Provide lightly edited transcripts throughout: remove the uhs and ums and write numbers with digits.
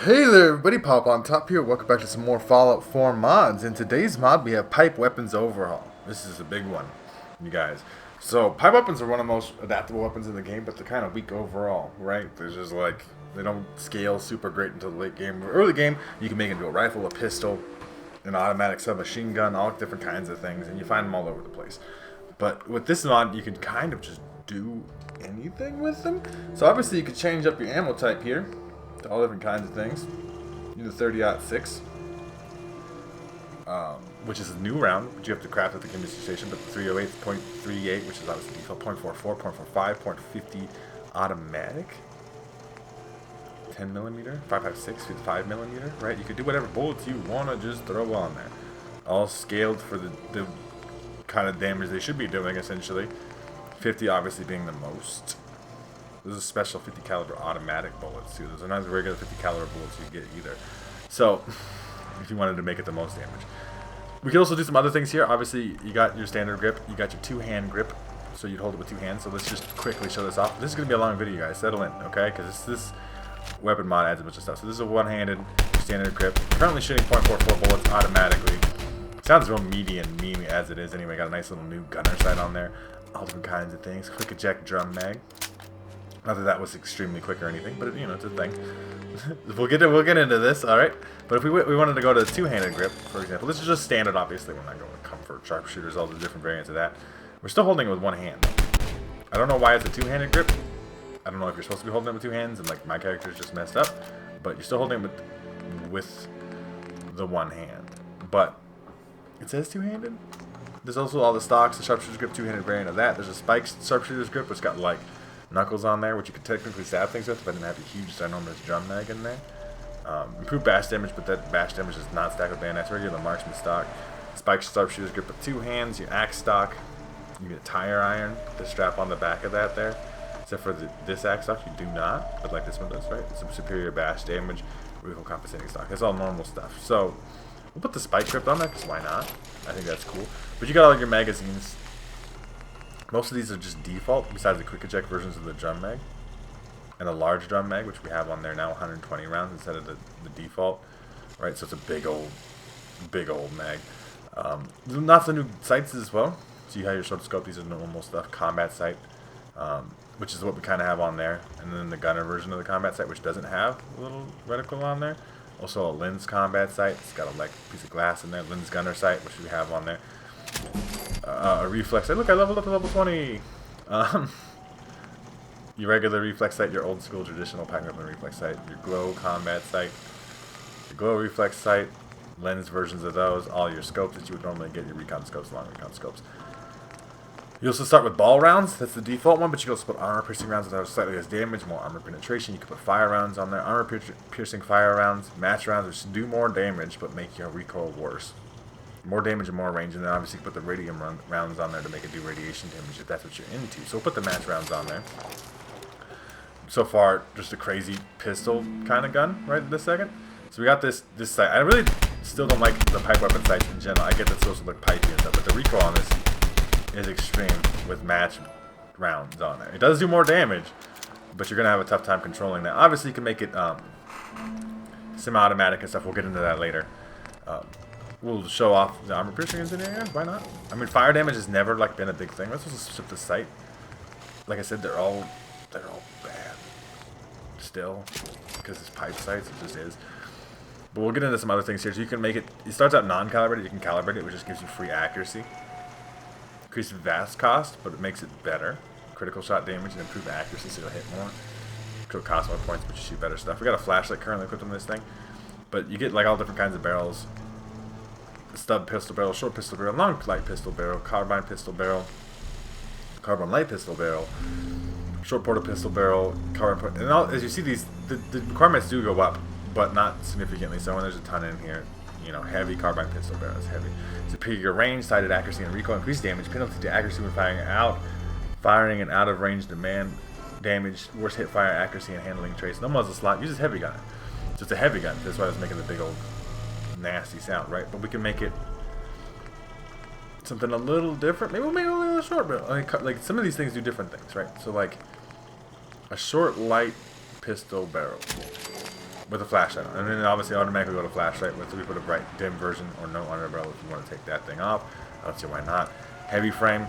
Hey there everybody, Popontop here. Welcome back to some more Fallout 4 mods. In today's mod we have Pipe Weapons Overhaul. This is a big one, you guys. So, pipe weapons are one of the most adaptable weapons in the game, but they're kind of weak overall, right? There's just like, they don't scale super great until the late game. Early game, you can make it into a rifle, a pistol, an automatic submachine gun, all different kinds of things, and you find them all over the place. But with this mod, you can kind of just do anything with them. So obviously you could change up your ammo type here to all different kinds of things. You do the 30-06, which is a new round, which you have to craft at the chemistry station, but the 308.38, which is obviously default, .44, .45, .50 automatic, 10 millimeter, 5.56, 5 millimeter, right? You could do whatever bullets you want to just throw on there. All scaled for the kind of damage they should be doing, essentially. 50 obviously being the most. There's a special 50 caliber automatic bullets too. There's not regular 50 caliber bullets you get either. So, if you wanted to make it the most damage. We can also do some other things here. Obviously, you got your standard grip. You got your two-hand grip. So you'd hold it with two hands. So let's just quickly show this off. This is going to be a long video, guys. Settle in, okay? Because this weapon mod adds a bunch of stuff. So this is a one-handed standard grip. Currently shooting .44 bullets automatically. Sounds real meaty and mean as it is anyway. Got a nice little new gunner sight on there. All different kinds of things. Quick eject drum mag. Not that that was extremely quick or anything, but you know, it's a thing. we'll get into this, all right. But if we wanted to go to the two-handed grip, for example, this is just standard. Obviously, we're not going to comfort, sharpshooters, all the different variants of that. We're still holding it with one hand. I don't know why it's a two-handed grip. I don't know if you're supposed to be holding it with two hands, and like my character's just messed up. But you're still holding it with the one hand. But it says two-handed. There's also all the stocks, the sharpshooter's grip, two-handed variant of that. There's a spiked sharpshooter's grip, which got like knuckles on there, which you could technically stab things with, but didn't have a huge ginormous drum mag in there. Improved bash damage, but that bash damage is not stacked with bayonets. Regular marksman stock. Spiked sharpshooter's grip with two hands. Your axe stock. You get a tire iron to strap on the back of that there. Except for this axe stock, you do not, but like this one does, right? Some superior bash damage, recoil compensating stock. That's all normal stuff. So we'll put the spike grip on there, because why not? I think that's cool. But you got all your magazines. Most of these are just default, besides the quick eject versions of the drum mag. And a large drum mag, which we have on there now, 120 rounds instead of the default. Right, so it's a big old mag. Lots of new sights as well. So you have your short scope, these are normal stuff. Combat sight, which is what we kind of have on there. And then the gunner version of the combat sight, which doesn't have a little reticle on there. Also a lens combat sight, it's got a like piece of glass in there. Lens gunner sight, which we have on there. A reflex sight. Look, I leveled up to level 20. Your regular reflex sight, your old school traditional pack weapon reflex sight, your glow combat sight, your glow reflex sight, lens versions of those, all your scopes that you would normally get, your recon scopes, long recon scopes. You also start with ball rounds, that's the default one, but you can also put armor piercing rounds that have slightly less damage, more armor penetration. You can put fire rounds on there, armor piercing fire rounds, match rounds, which do more damage but make your recoil worse. More damage and more range, and then obviously you put the radium rounds on there to make it do radiation damage if that's what you're into. So we'll put the match rounds on there. So far, just a crazy pistol kind of gun right this second. So we got this sight. I really still don't like the pipe weapon sights in general. I get that it's supposed to look pipey and stuff, but the recoil on this is extreme with match rounds on there. It does do more damage, but you're gonna have a tough time controlling that. Obviously, you can make it semi-automatic and stuff. We'll get into that later. We'll show off the armor piercing in here. Yeah, why not? I mean, fire damage has never like been a big thing. Let's just ship the sight. Like I said, they're all bad still because it's pipe sights. It just is. But we'll get into some other things here. So you can make it. It starts out non-calibrated. You can calibrate it, which just gives you free accuracy. Increases vast cost, but it makes it better. Critical shot damage and improved accuracy, so you'll hit more. It'll cost more points, but you shoot better stuff. We got a flashlight currently equipped on this thing, but you get like all different kinds of barrels. Stub pistol barrel, short pistol barrel, long light pistol barrel, carbine pistol barrel, carbine light pistol barrel, short portal pistol barrel, carbine. And all, as you see, the requirements do go up, but not significantly. So when there's a ton in here, you know, heavy carbine pistol barrel is heavy. Superior range, sighted accuracy, and recoil. Increased damage, penalty to accuracy when firing and out of range demand damage. Worse hit fire accuracy and handling trace. No muzzle slot. Uses heavy gun. So it's a heavy gun. That's why I was making the big old nasty sound, right? But we can make it something a little different. Maybe we'll make it a little short barrel. Like some of these things do different things, right? So like a short light pistol barrel with a flashlight on. And then obviously automatically go to flashlight with we put a bright dim version or no underbarrel if you want to take that thing off. I don't see why not. Heavy frame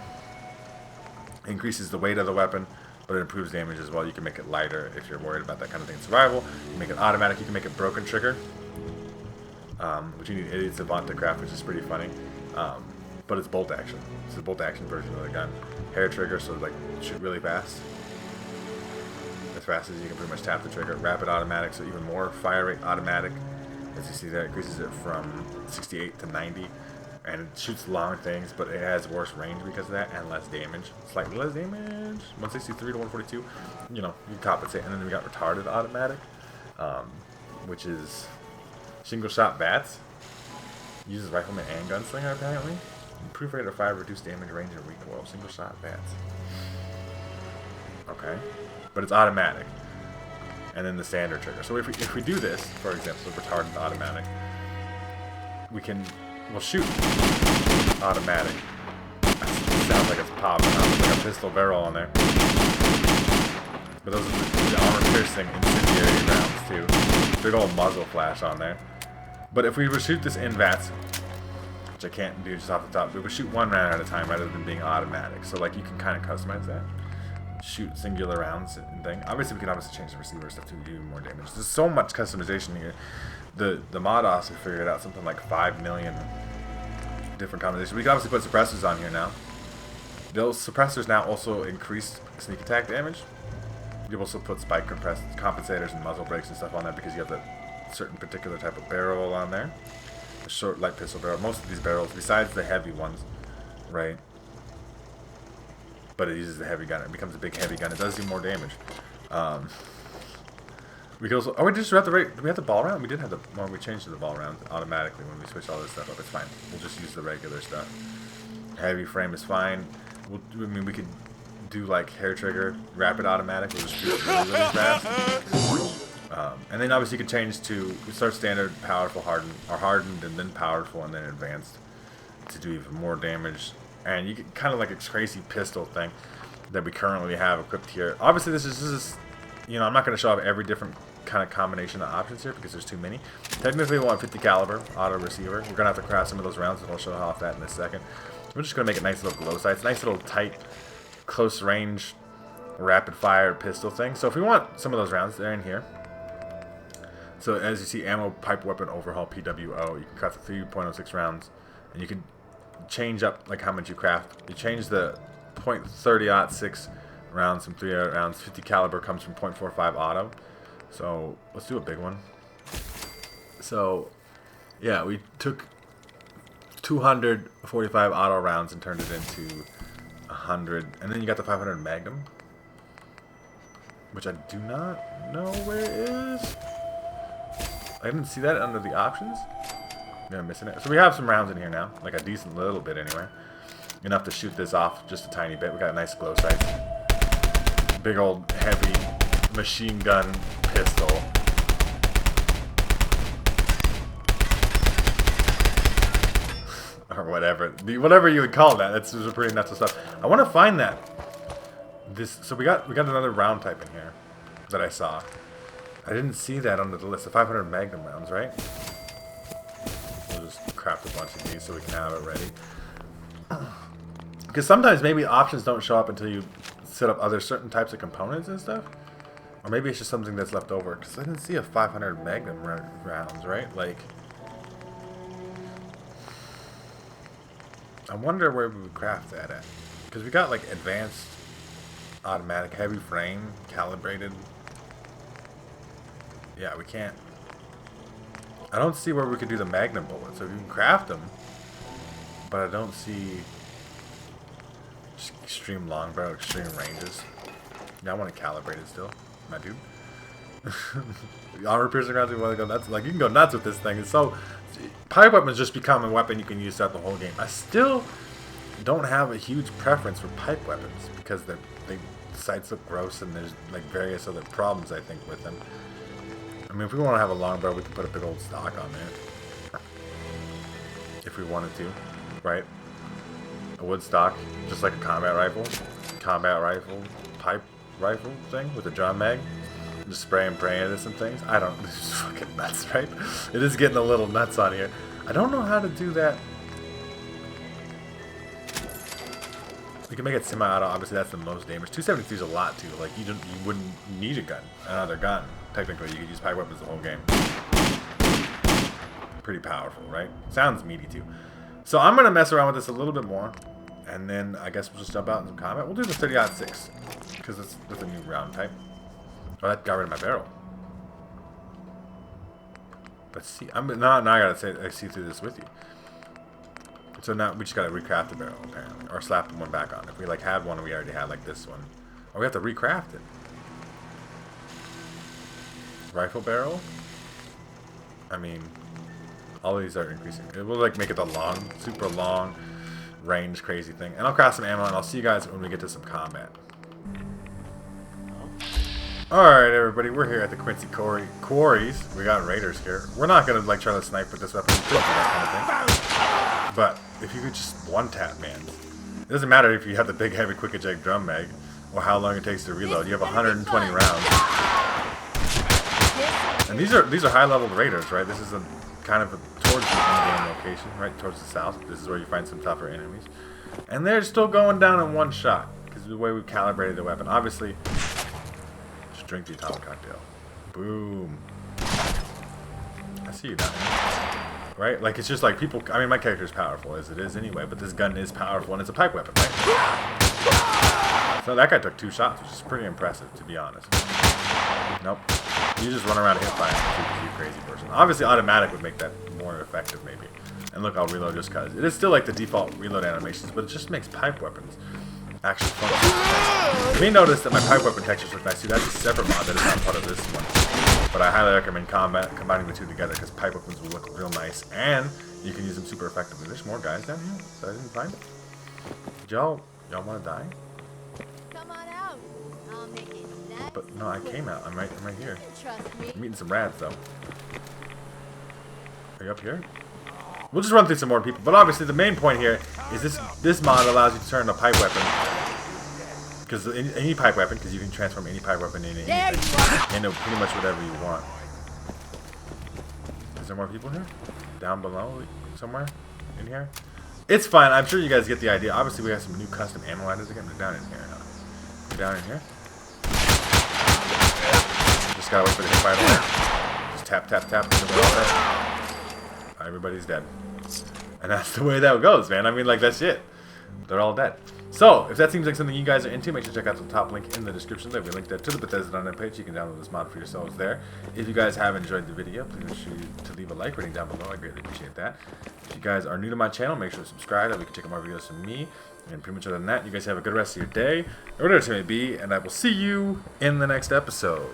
increases the weight of the weapon, but it improves damage as well. You can make it lighter if you're worried about that kind of thing in survival. You can make it automatic. You can make it broken trigger, which you need idiots to want to craft, which is pretty funny. But it's bolt action. It's the bolt action version of the gun. Hair trigger, so like shoot really fast. As fast as you can pretty much tap the trigger. Rapid automatic, so even more fire rate automatic. As you see there, it increases it from 68 to 90. And it shoots long things, but it has worse range because of that, and less damage. Slightly less damage. 163 to 142. You know, you compensate. And then we got retarded automatic, which is single shot bats. Uses rifleman and gunslinger apparently. Improve rate of fire, reduce damage, range, and recoil. Single shot bats. Okay, but it's automatic. And then the standard trigger. So if we do this, for example, the retarded automatic, we'll shoot automatic. That sounds like it's popping out like a pistol barrel on there. But those are the armor-piercing incendiary rounds too. Big old muzzle flash on there. But if we would shoot this in VATS, which I can't do just off the top, we would shoot one round at a time rather than being automatic. So like you can kind of customize that. Shoot singular rounds and thing. Obviously we can change the receiver stuff to do more damage. There's so much customization here. The mod also figured out something like 5 million different combinations. We can obviously put suppressors on here now. Those suppressors now also increase sneak attack damage. You also put spike compensators and muzzle brakes and stuff on that because you have that certain particular type of barrel on there. A short light pistol barrel. Most of these barrels, besides the heavy ones, right? But it uses the heavy gun. It becomes a big heavy gun. It does do more damage. We could also. Oh, we just have the rate. Do we have the ball round? We did have the. Well, we changed to the ball round automatically when we switch all this stuff up. It's fine. We'll just use the regular stuff. Heavy frame is fine. I mean, we could do like hair trigger, rapid automatic. We'll just shoot really, really fast. And then obviously you could change to start standard, powerful, hardened, or hardened, and then powerful, and then advanced to do even more damage. And you get kind of like a crazy pistol thing that we currently have equipped here. Obviously, this is you know, I'm not going to show off every different kind of combination of options here because there's too many. Technically, we want 50 caliber auto receiver. We're going to have to craft some of those rounds, and I'll show off that in a second. We're just going to make a nice little glow sights, nice little tight, close range, rapid fire pistol thing. So if we want some of those rounds, they're in here. So as you see, ammo, pipe weapon, overhaul, PWO. You can craft the 3.06 rounds, and you can change up like how much you craft. You change the .30-06 rounds from 3 rounds. 50 caliber comes from .45 auto. So let's do a big one. So yeah, we took 245 auto rounds and turned it into 100, and then you got the 500 Magnum, which I do not know where it is. I didn't see that under the options. Yeah, I'm missing it. So we have some rounds in here now, like a decent little bit anyway. Enough to shoot this off just a tiny bit. We got a nice glow sight. Big old heavy machine gun pistol. Or whatever. Whatever you would call that. That's pretty nuts stuff. I want to find that. So we got another round type in here that I saw. I didn't see that under the list. The 500 Magnum rounds, right? We'll just craft a bunch of these so we can have it ready. Because sometimes maybe options don't show up until you set up other certain types of components and stuff. Or maybe it's just something that's left over. Because I didn't see a 500 Magnum rounds, right? Like, I wonder where we would craft that at. Because we got like advanced, automatic, heavy frame, calibrated. Yeah, we can't. I don't see where we could do the Magnum bullets. So we can craft them, but I don't see extreme long barrel, extreme ranges. Yeah, I want it calibrated still, my dude. Armor piercing rounds, you want to go nuts. Like, you can go nuts with this thing. It's so pipe weapons just become a weapon you can use throughout the whole game. I still don't have a huge preference for pipe weapons because the sights look gross and there's like various other problems I think with them. I mean, if we want to have a long barrel, we can put a big old stock on there. If we wanted to, right? A wood stock, just like a combat rifle, pipe rifle thing with a drum mag. Just spray and pray into some things. I don't. This is fucking nuts, right? It is getting a little nuts on here. I don't know how to do that. You can make it semi-auto. Obviously, that's the most damage. 273 is a lot too. Like you wouldn't need a gun, another gun. Technically, you could use pipe weapons the whole game. Pretty powerful, right? Sounds meaty too. So I'm gonna mess around with this a little bit more, and then I guess we'll just jump out in some combat. We'll do the 30-06 because it's with a new round type. Oh, that got rid of my barrel. Let's see. Now I gotta say I see through this with you. So now we just gotta recraft the barrel apparently, or slap one back on. If we like had one, we already had like this one. Oh, we have to recraft it. Rifle barrel. I mean, all these are increasing. It will like make it the long, super long range crazy thing. And I'll craft some ammo, and I'll see you guys when we get to some combat. Alright everybody, we're here at the Quincy Quarries. We got raiders here. We're not gonna like try to snipe with this weapon, that kind of thing. But if you could just one-tap, man. It doesn't matter if you have the big heavy quick eject drum mag or how long it takes to reload. You have 120 rounds. And these are high-level raiders, right? This is a kind of towards the in-game location, right towards the south. This is where you find some tougher enemies. And they're still going down in one shot because of the way we've calibrated the weapon. Obviously, drink the atomic cocktail. Boom. I see you down here. Right? Like, it's just like people... I mean, my character is powerful as it is anyway, but this gun is powerful, and it's a pipe weapon, right? So that guy took 2 shots, which is pretty impressive, to be honest. Nope. You just run around and hit fire because you're a crazy person. Obviously, automatic would make that more effective, maybe. And look, I'll reload just because. It is still like the default reload animations, but it just makes pipe weapons actually fun. You may notice that my pipe weapon textures look nice too. That's a separate mod that is not part of this one. But I highly recommend combining the two together because pipe weapons will look real nice and you can use them super effectively. There's more guys down here that I didn't find. Y'all want to die? Come on out. I'll make it nice. But no, I came out. I'm right here. Trust me. I'm meeting some rads though. Are you up here? We'll just run through some more people, but obviously the main point here is this mod allows you to turn a pipe weapon, because any pipe weapon, because you can transform any pipe weapon into pretty much whatever you want. Is there more people here? Down below, somewhere, in here? It's fine. I'm sure you guys get the idea. Obviously, we have some new custom ammo items again. They're down in here. They're down in here. Just gotta wait for the hip fire to work. Just tap, tap, tap. Everybody's dead. And that's the way that goes, man. I mean, like, that's it. They're all dead. So, if that seems like something you guys are into, make sure to check out the top link in the description. There we link there to the Bethesda.net page. You can download this mod for yourselves there. If you guys have enjoyed the video, please make sure to leave a like rating down below. I greatly appreciate that. If you guys are new to my channel, make sure to subscribe. That we can check out more videos from me. And pretty much other than that, you guys have a good rest of your day, or whatever it may be, and I will see you in the next episode.